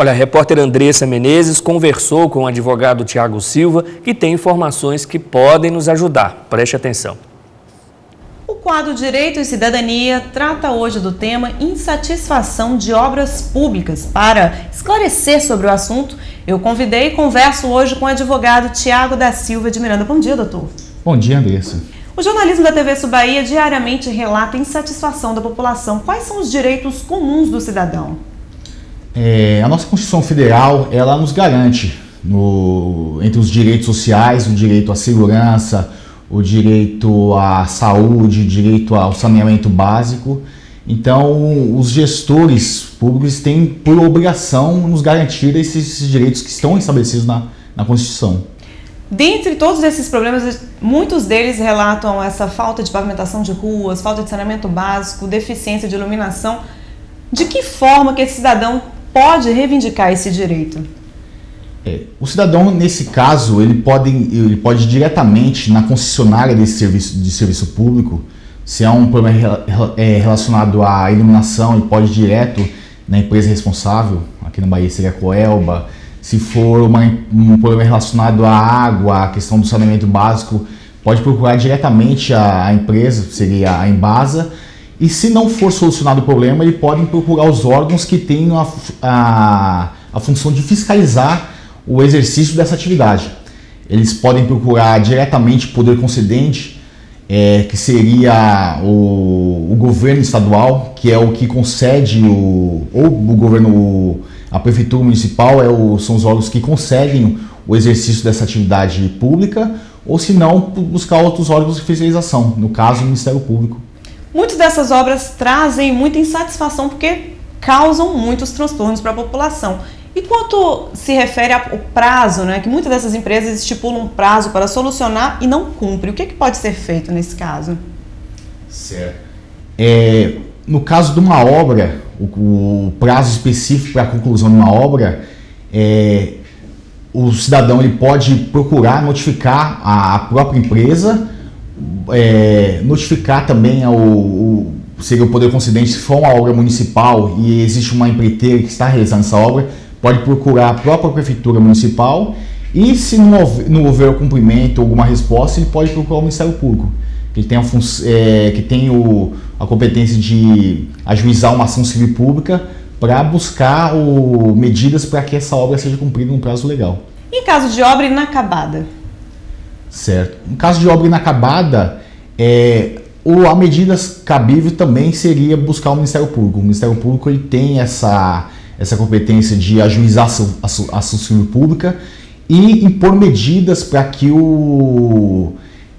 Olha, a repórter Andressa Menezes conversou com o advogado Tiago Silva, que tem informações que podem nos ajudar. Preste atenção. O quadro Direito e Cidadania trata hoje do tema insatisfação de obras públicas. Para esclarecer sobre o assunto, eu convidei e converso hoje com o advogado Tiago da Silva de Miranda. Bom dia, doutor. Bom dia, Andressa. O jornalismo da TV Sul Bahia diariamente relata a insatisfação da população. Quais são os direitos comuns do cidadão? A nossa Constituição Federal, ela nos garante, entre os direitos sociais, o direito à segurança, o direito à saúde, o direito ao saneamento básico. Então, os gestores públicos têm por obrigação nos garantir esses direitos que estão estabelecidos na Constituição. Dentre todos esses problemas, muitos deles relatam essa falta de pavimentação de ruas, falta de saneamento básico, deficiência de iluminação. De que forma que esse cidadão pode reivindicar esse direito? O cidadão, nesse caso, ele pode ir diretamente na concessionária de serviço público. Se é um problema relacionado à iluminação, ele pode ir direto na empresa responsável, aqui na Bahia seria a Coelba. Se for um problema relacionado à água, à questão do saneamento básico, pode procurar diretamente a empresa, seria a Embasa. E se não for solucionado o problema, ele pode procurar os órgãos que têm a função de fiscalizar o exercício dessa atividade. Eles podem procurar diretamente o poder concedente, que seria o governo estadual, que é o que concede, ou o governo, a prefeitura municipal são os órgãos que concedem o exercício dessa atividade pública, ou se não, buscar outros órgãos de fiscalização, no caso o Ministério Público. Muitas dessas obras trazem muita insatisfação porque causam muitos transtornos para a população. E quanto se refere ao prazo, né, que muitas dessas empresas estipulam um prazo para solucionar e não cumpre, o que pode ser feito nesse caso? Certo. No caso de uma obra, o prazo específico para a conclusão de uma obra, o cidadão ele pode procurar notificar a própria empresa, notificar também seria o poder concedente. Se for uma obra municipal e existe uma empreiteira que está realizando essa obra, pode procurar a própria prefeitura municipal, e se não houver o cumprimento ou alguma resposta, ele pode procurar o Ministério Público, que tem a competência de ajuizar uma ação civil pública para buscar medidas para que essa obra seja cumprida no prazo legal. Em caso de obra inacabada? Certo. No caso de obra inacabada, a medida cabível também seria buscar o Ministério Público. O Ministério Público ele tem essa competência de ajuizar a ação civil pública e impor medidas para que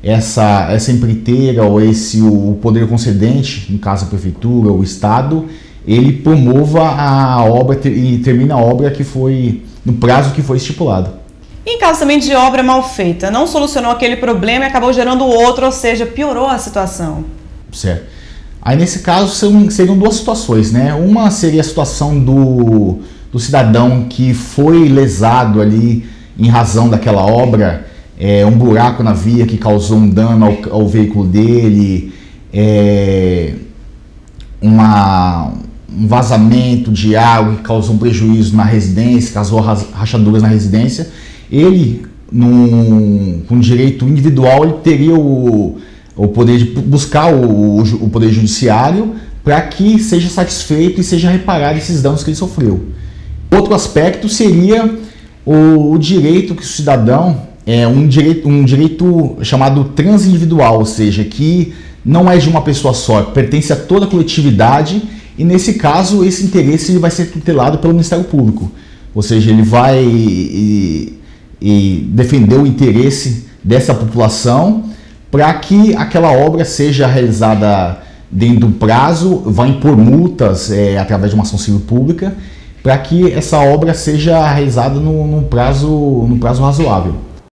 essa empreiteira ou o poder concedente, no caso a prefeitura ou o Estado, ele promova a obra e termine a obra que foi no prazo que foi estipulado. Em caso também de obra mal feita, não solucionou aquele problema e acabou gerando outro, ou seja, piorou a situação. Certo. Aí nesse caso seriam duas situações, né? Uma seria a situação do cidadão que foi lesado ali em razão daquela obra, um buraco na via que causou um dano ao veículo dele, um vazamento de água que causou um prejuízo na residência, causou rachaduras na residência. Ele, com direito individual, ele teria o poder de buscar o poder judiciário para que seja satisfeito e seja reparado esses danos que ele sofreu. Outro aspecto seria o direito que o cidadão, um direito chamado transindividual, ou seja, que não é de uma pessoa só, pertence a toda a coletividade, e nesse caso esse interesse ele vai ser tutelado pelo Ministério Público, ou seja, ele vai defender o interesse dessa população para que aquela obra seja realizada dentro do prazo, vai impor multas através de uma ação civil pública, para que essa obra seja realizada num prazo razoável.